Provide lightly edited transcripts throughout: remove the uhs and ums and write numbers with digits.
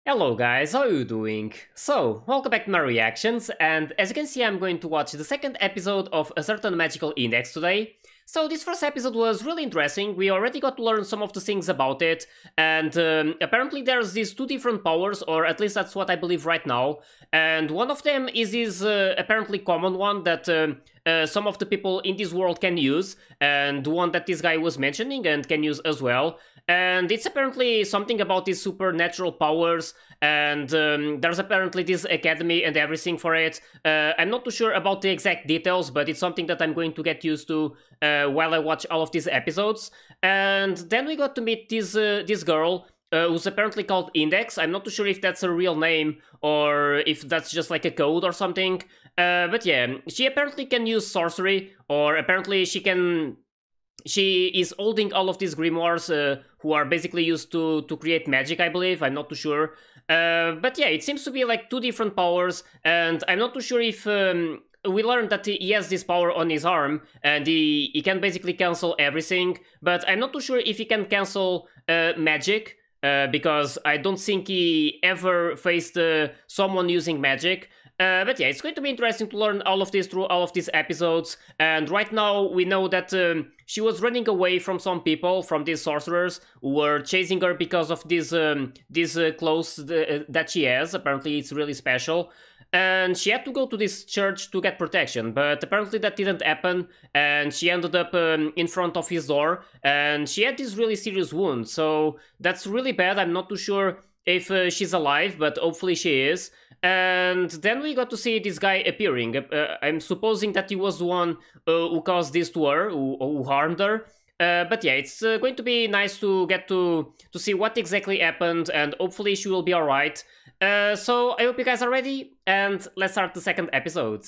Hello guys, how are you doing? So, welcome back to my reactions, and as you can see I'm going to watch the second episode of A Certain Magical Index today. So this first episode was really interesting, we already got to learn some of the things about it, and apparently there's these two different powers, or at least that's what I believe right now, and one of them is this apparently common one that some of the people in this world can use, and the one that this guy was mentioning and can use as well. And it's apparently something about these supernatural powers, and there's apparently this academy and everything for it. I'm not too sure about the exact details, but it's something that I'm going to get used to while I watch all of these episodes. And then we got to meet this girl who's apparently called Index. I'm not too sure if that's a real name or if that's just like a code or something. But yeah, she apparently can use sorcery, or apparently she is holding all of these grimoires who are basically used to create magic, I believe. I'm not too sure. But yeah, it seems to be like two different powers, and I'm not too sure if we learned that he has this power on his arm, and he can basically cancel everything, but I'm not too sure if he can cancel magic, because I don't think he ever faced someone using magic. But yeah, it's going to be interesting to learn all of this through all of these episodes. And right now we know that she was running away from some people, from these sorcerers who were chasing her because of these clothes that she has. Apparently it's really special. And she had to go to this church to get protection, but apparently that didn't happen, and she ended up in front of his door, and she had this really serious wound, so that's really bad. I'm not too sure if she's alive, but hopefully she is. And then we got to see this guy appearing. I'm supposing that he was the one who caused this to her, who harmed her. But yeah, it's going to be nice to get to see what exactly happened, and hopefully she will be alright. So I hope you guys are ready, and let's start the second episode.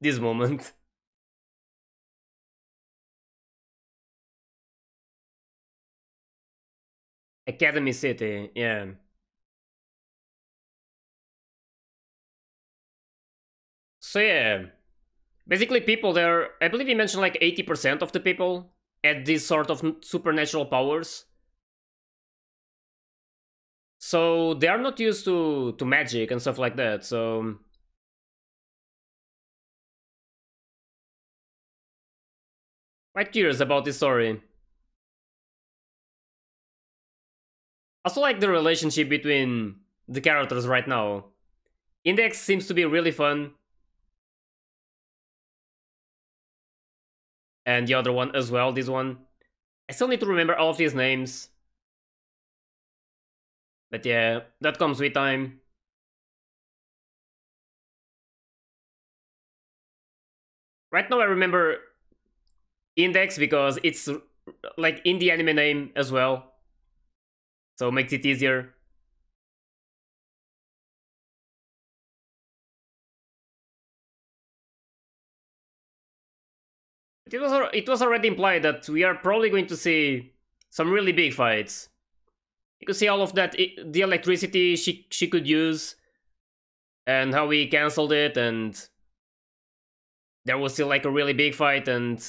This moment. Academy City, yeah. So yeah, basically people there, I believe you mentioned like 80% of the people had these sort of supernatural powers. So they are not used to magic and stuff like that, so quite curious about this story. Also like the relationship between the characters right now. Index seems to be really fun, and the other one as well, this one. I still need to remember all of these names. But yeah, that comes with time. Right now I remember Index because it's like in the anime name as well. So it makes it easier. It was already implied that we are probably going to see some really big fights. You could see all of that, the electricity she could use, and how we cancelled it, and there was still like a really big fight and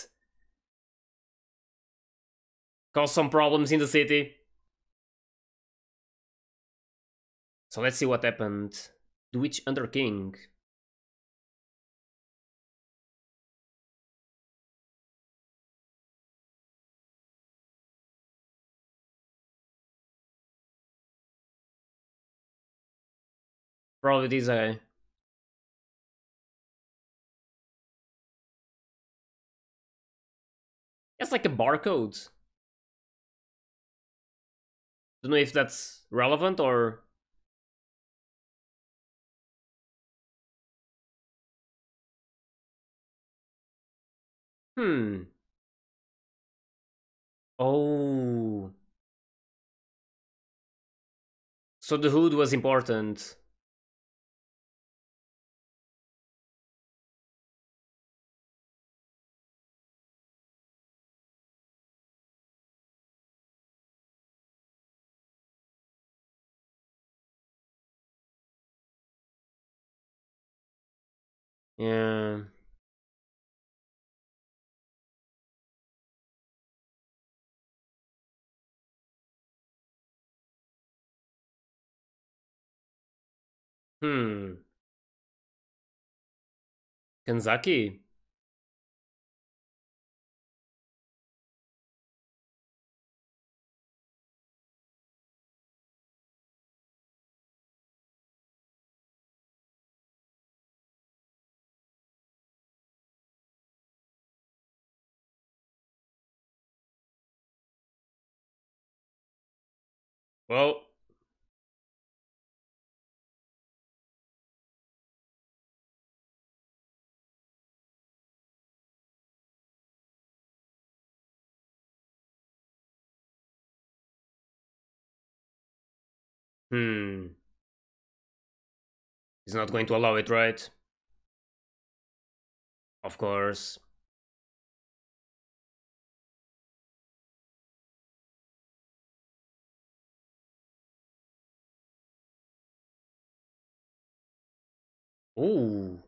caused some problems in the city. So let's see what happened. The Witch Under King. Probably this guy. It's like a barcode. Don't know if that's relevant or... Hmm. Oh. So the hood was important. Yeah. Hmm. Kanzaki? Well, hmm. He's not going to allow it, right? Of course. Ooh.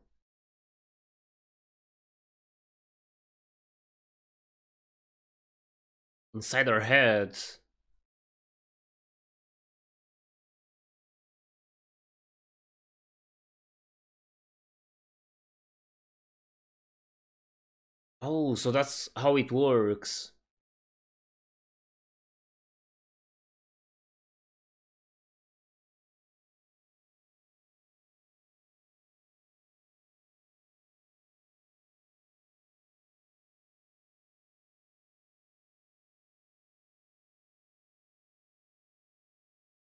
Inside our heads. Oh, so that's how it works.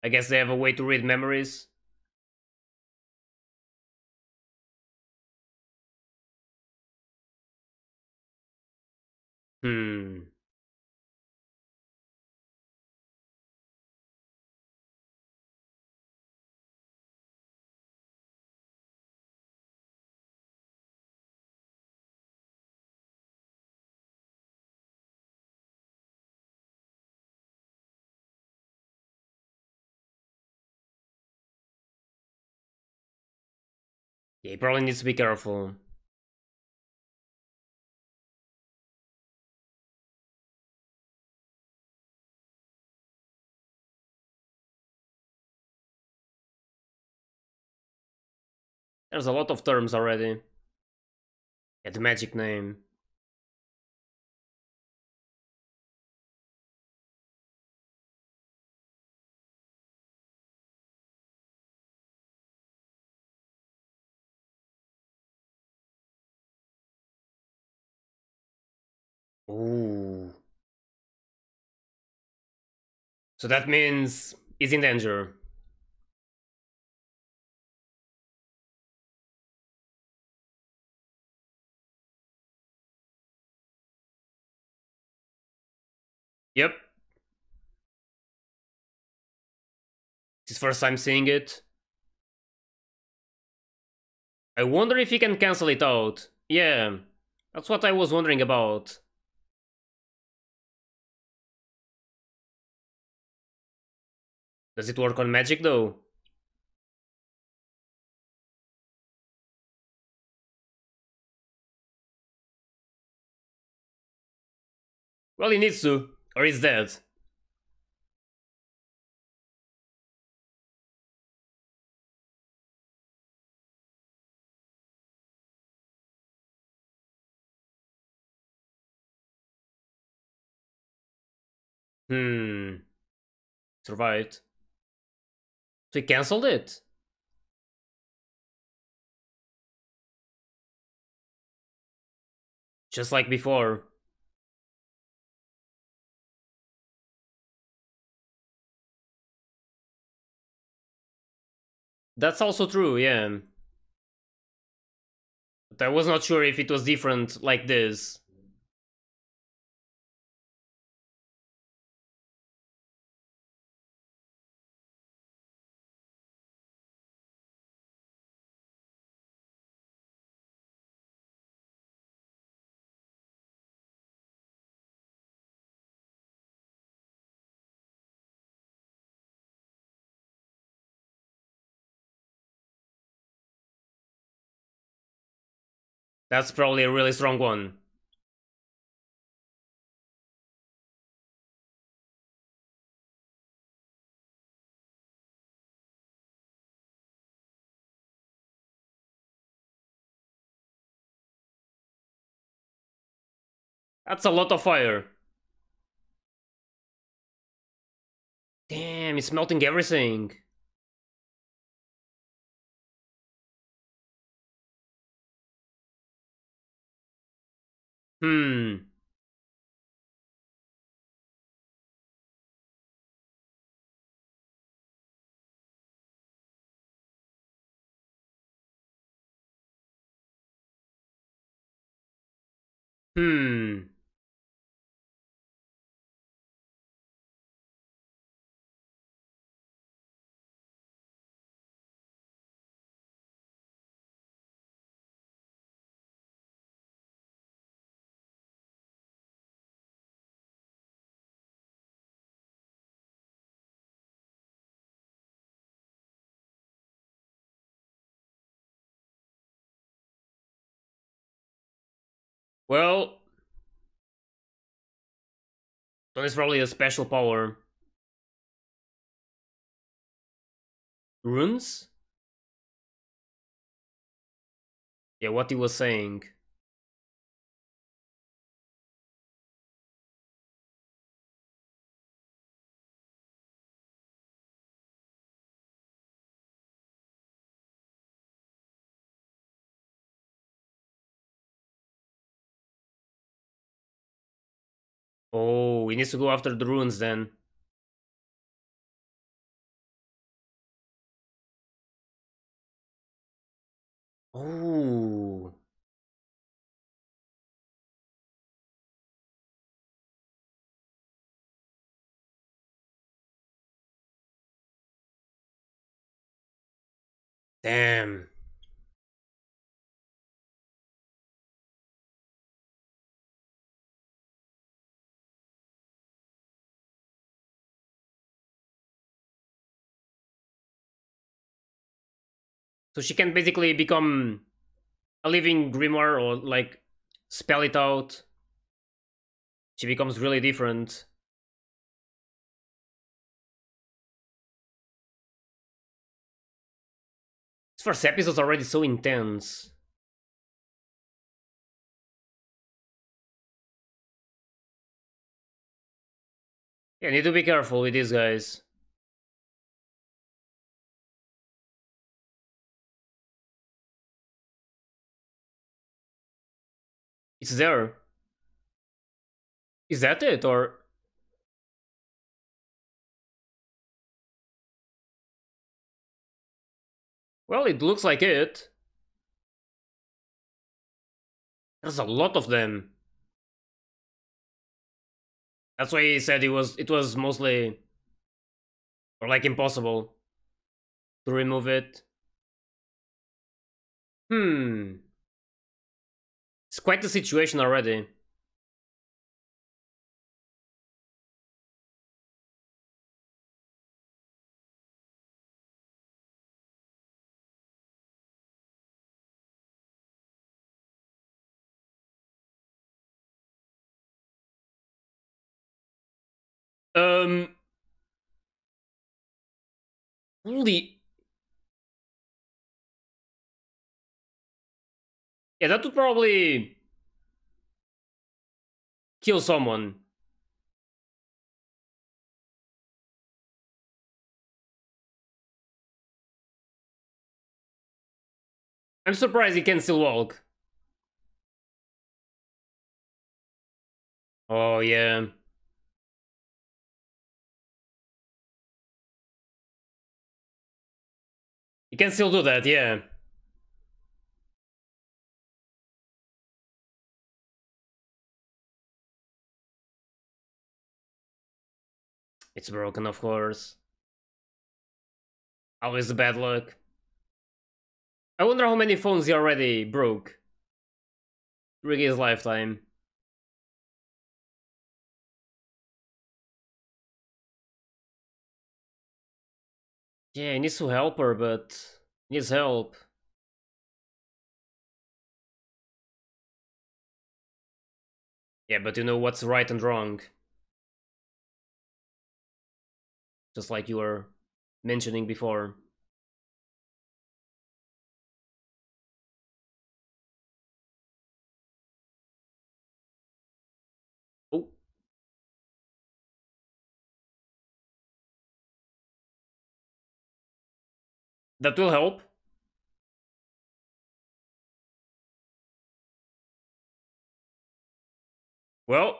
I guess they have a way to read memories. Hmm. Yeah, he probably needs to be careful. There's a lot of terms already. Yeah, the magic name. Ooh. So that means he's in danger. Yep. It's his first time seeing it. I wonder if he can cancel it out. Yeah. That's what I was wondering about. Does it work on magic though? Well, he needs to, or he's dead. Hmm. Survived. So he cancelled it. Just like before. That's also true, yeah. But I was not sure if it was different like this. That's probably a really strong one. That's a lot of fire. Damn, it's melting everything. Hmm. Hmm. Well, Tony's probably a special power. Runes? Yeah, what he was saying. Oh, he needs to go after the runes then. Oh. Damn. So she can basically become a living grimoire or like spell it out. She becomes really different. This first episode's already so intense. Yeah, need to be careful with these guys. It's there. Is that it, or... Well, it looks like it. There's a lot of them. That's why he said it was mostly... or like impossible to remove it. Hmm. It's quite the situation already. Um... Holy... Yeah, that would probably... kill someone. I'm surprised he can still walk. Oh, yeah. He can still do that, yeah. It's broken, of course. Always the bad luck. I wonder how many phones he already broke during his lifetime. Yeah, he needs to help her, but he needs help. Yeah, but you know what's right and wrong. Just like you were mentioning before. Oh, that will help. Well,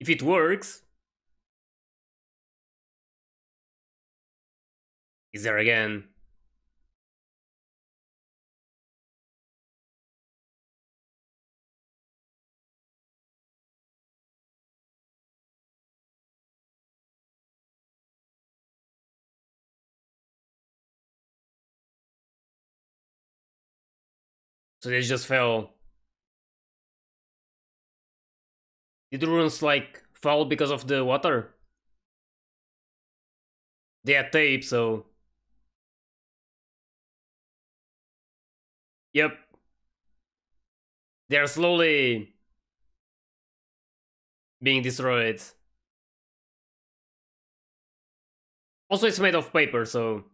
if it works, is there again. So they just fell. Did the runes like fall because of the water? They had tape, so yep. They're slowly being destroyed. Also, it's made of paper, so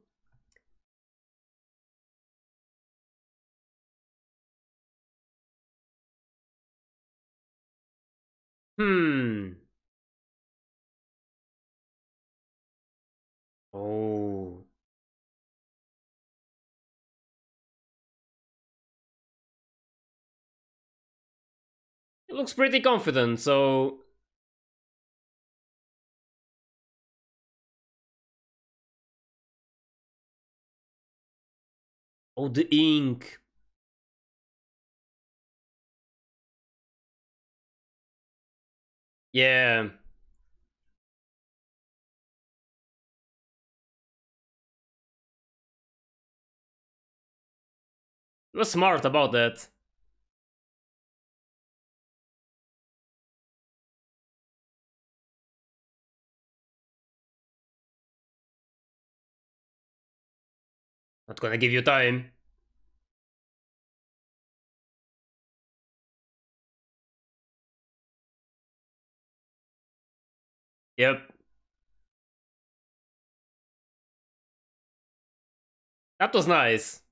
hmm. Oh, it looks pretty confident. So oh, the ink. Yeah, it was smart about that. Not gonna give you time. Yep, that was nice.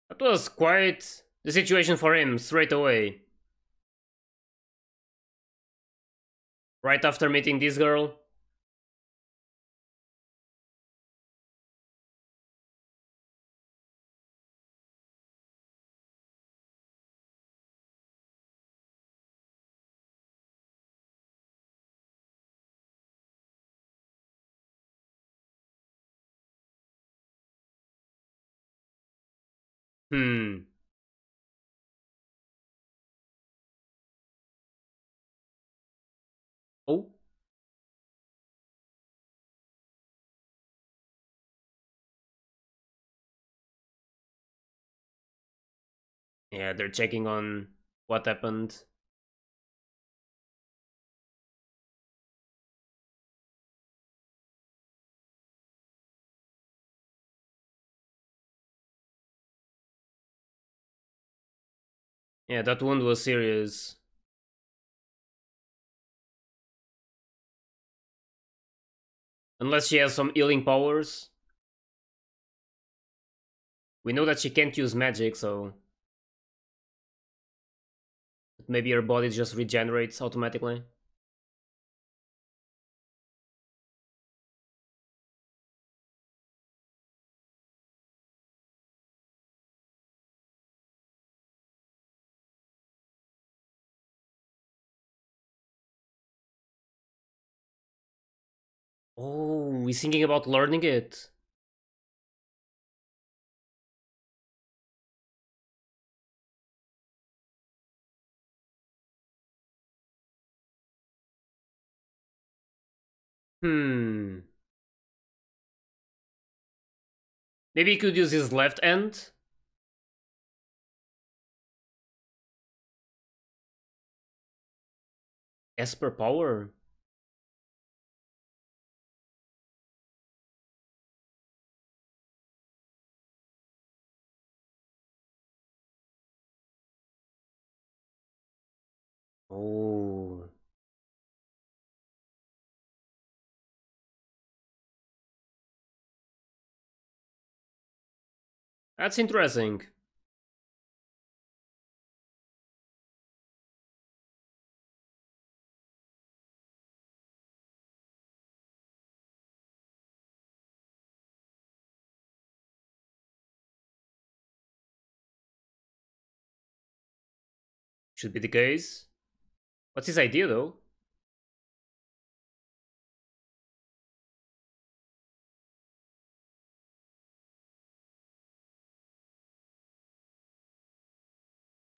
That was quite the situation for him straight away. Right after meeting this girl. Hmm. Oh, yeah, they're checking on what happened. Yeah, that wound was serious. Unless she has some healing powers. We know that she can't use magic, so maybe her body just regenerates automatically. Oh, he's thinking about learning it. Hmm. Maybe he could use his left hand. Esper power? Oh. That's interesting. Should be the case. What's his idea though?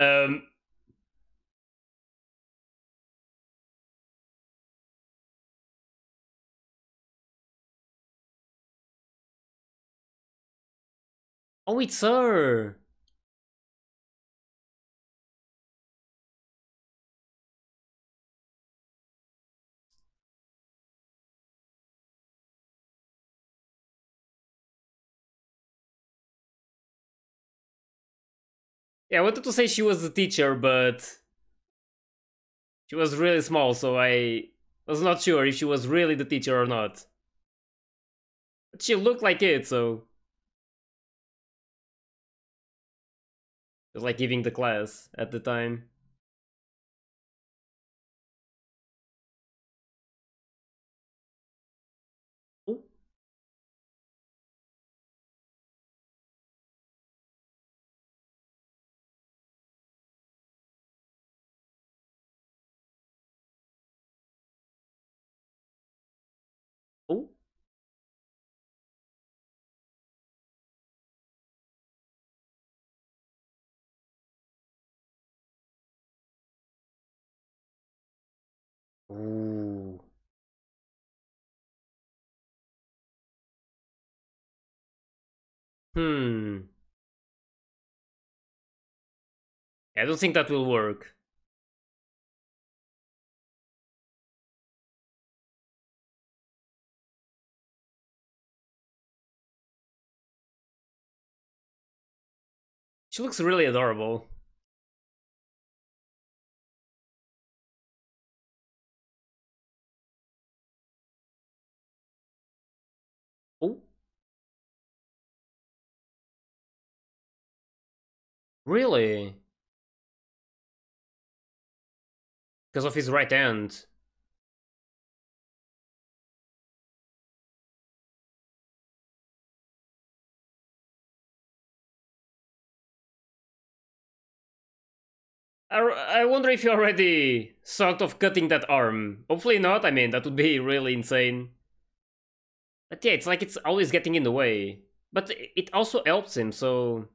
Um. Oh, it's her. Yeah, I wanted to say she was the teacher, but she was really small, so I was not sure if she was really the teacher or not. But she looked like it, so it was like giving the class at the time. Oh. Oh. Ooh. Hmm. I don't think that will work. She looks really adorable. Oh. Really? Because of his right hand. I wonder if you already thought of cutting that arm. Hopefully not, I mean, that would be really insane. But yeah, it's like it's always getting in the way. But it also helps him, so...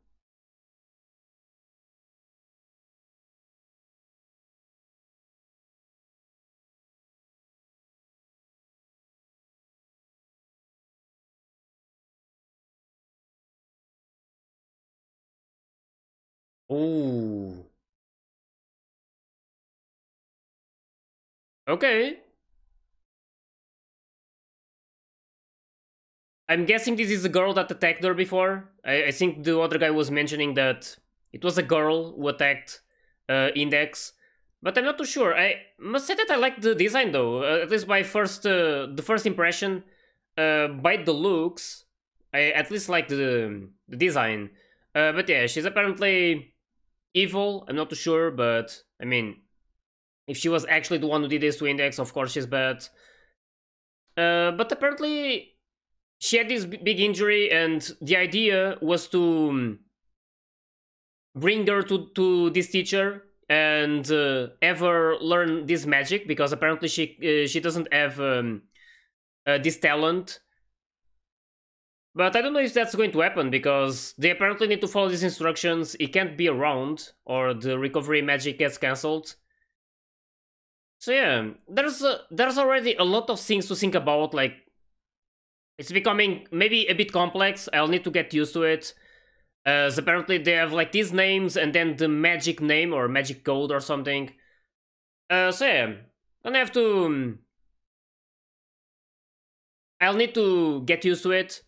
Ooh. Okay. I'm guessing this is the girl that attacked her before. I think the other guy was mentioning that it was a girl who attacked Index. But I'm not too sure. I must say that I like the design though. At least by the first impression. By the looks, I at least like the design. But yeah, she's apparently evil. I'm not too sure, but I mean, if she was actually the one who did this to Index, of course she's bad. But apparently she had this big injury, and the idea was to bring her to this teacher and have her learn this magic, because apparently she doesn't have this talent. But I don't know if that's going to happen, because they apparently need to follow these instructions. It can't be around, or the recovery magic gets cancelled. So yeah, there's already a lot of things to think about, like It's becoming maybe a bit complex. I'll need to get used to it. As apparently they have like these names and then the magic name or magic code or something. So yeah, gonna have to... I'll need to get used to it.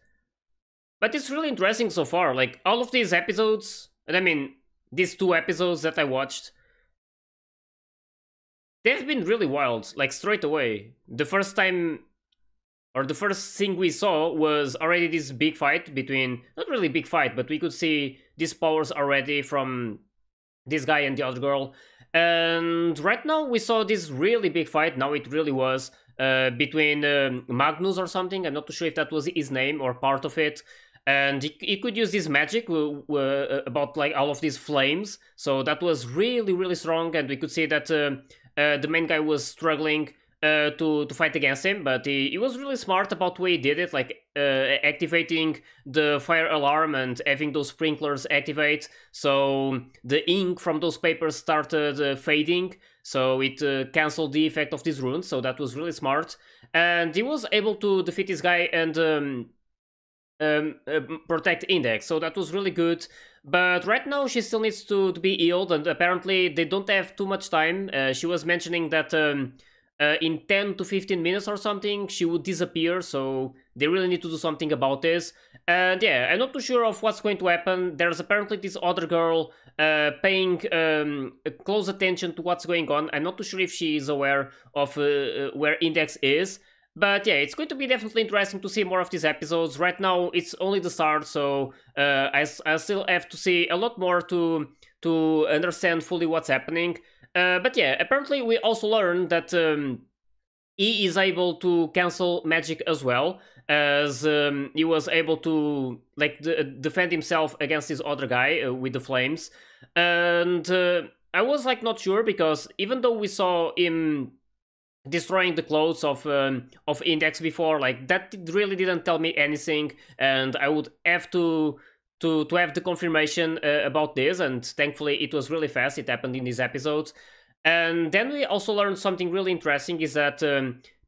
But it's really interesting so far. Like all of these episodes, and I mean these 2 episodes that I watched, they've been really wild, like straight away. The first time, or the first thing we saw was already this big fight between, not really big fight, but we could see these powers already from this guy and the other girl. And right now we saw this really big fight, now it really was, between Magnus or something. I'm not too sure if that was his name or part of it. And he could use this magic about like all of these flames. So that was really, really strong, and we could see that the main guy was struggling to fight against him, but he was really smart about the way he did it, like activating the fire alarm and having those sprinklers activate, so the ink from those papers started fading, so it cancelled the effect of these runes, so that was really smart. And he was able to defeat this guy and protect Index, so that was really good. But right now she still needs to be healed, and apparently they don't have too much time. She was mentioning that in 10 to 15 minutes or something she would disappear, so they really need to do something about this. And yeah, I'm not too sure of what's going to happen. There's apparently this other girl paying close attention to what's going on. I'm not too sure if she is aware of where Index is. But yeah, it's going to be definitely interesting to see more of these episodes. Right now, it's only the start, so I still have to see a lot more to understand fully what's happening. But yeah, apparently we also learned that he is able to cancel magic as well, as he was able to like defend himself against this other guy with the flames. And I was like not sure, because even though we saw him destroying the clothes of Index before, like that really didn't tell me anything, and I would have to have the confirmation about this, and thankfully it was really fast, it happened in these episodes. And then we also learned something really interesting, is that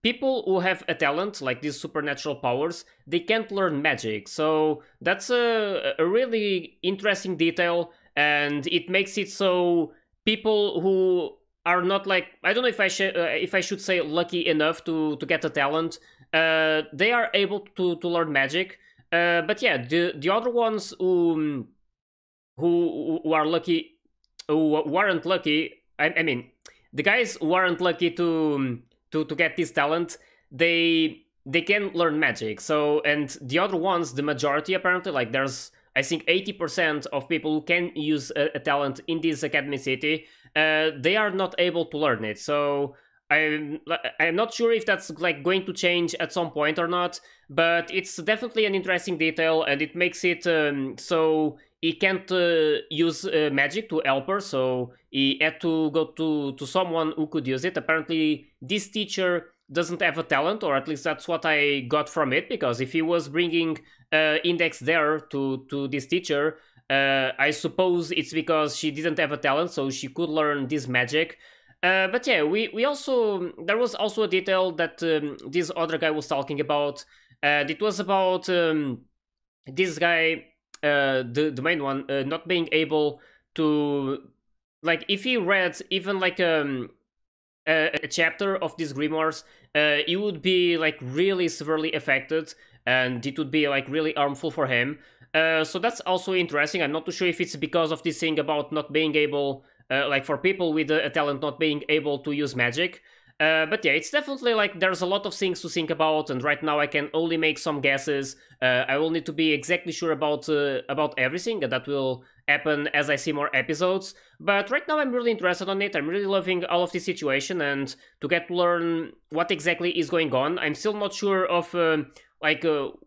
people who have a talent, like these supernatural powers, they can't learn magic, so that's a really interesting detail, and it makes it so people who are not like, I don't know if I should say lucky enough to get a talent, they are able to learn magic. But yeah, the other ones who are lucky, who weren't lucky, I mean, the guys who aren't lucky to get this talent, they can learn magic. So, and the other ones, the majority apparently, like there's I think 80% of people who can use a talent in this Academy City, they are not able to learn it. So I'm not sure if that's like going to change at some point or not, but it's definitely an interesting detail, and it makes it so he can't use magic to help her, so he had to go to someone who could use it. Apparently this teacher doesn't have a talent, or at least that's what I got from it, because if he was bringing Index there to this teacher, I suppose it's because she didn't have a talent, so she could learn this magic. But yeah, we also, there was also a detail that this other guy was talking about. It was about this guy, the main one, not being able to, like, if he read even like a chapter of these grimoires, he would be like really severely affected, and it would be like really harmful for him. So that's also interesting. I'm not too sure if it's because of this thing about not being able, like for people with a talent not being able to use magic. But yeah, it's definitely like there's a lot of things to think about, and right now I can only make some guesses. I will need to be exactly sure about everything, and that will happen as I see more episodes. But right now I'm really interested on it. I'm really loving all of this situation, and to get to learn what exactly is going on. I'm still not sure of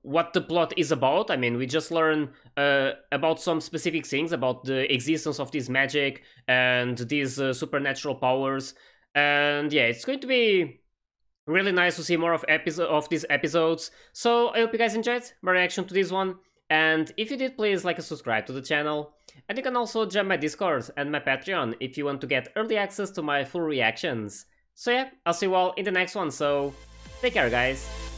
what the plot is about. I mean, we just learn about some specific things about the existence of this magic and these supernatural powers. And yeah, it's going to be really nice to see more of these episodes. So I hope you guys enjoyed my reaction to this one. And if you did, please like and subscribe to the channel. And you can also join my Discord and my Patreon if you want to get early access to my full reactions. So yeah, I'll see you all in the next one, so take care guys.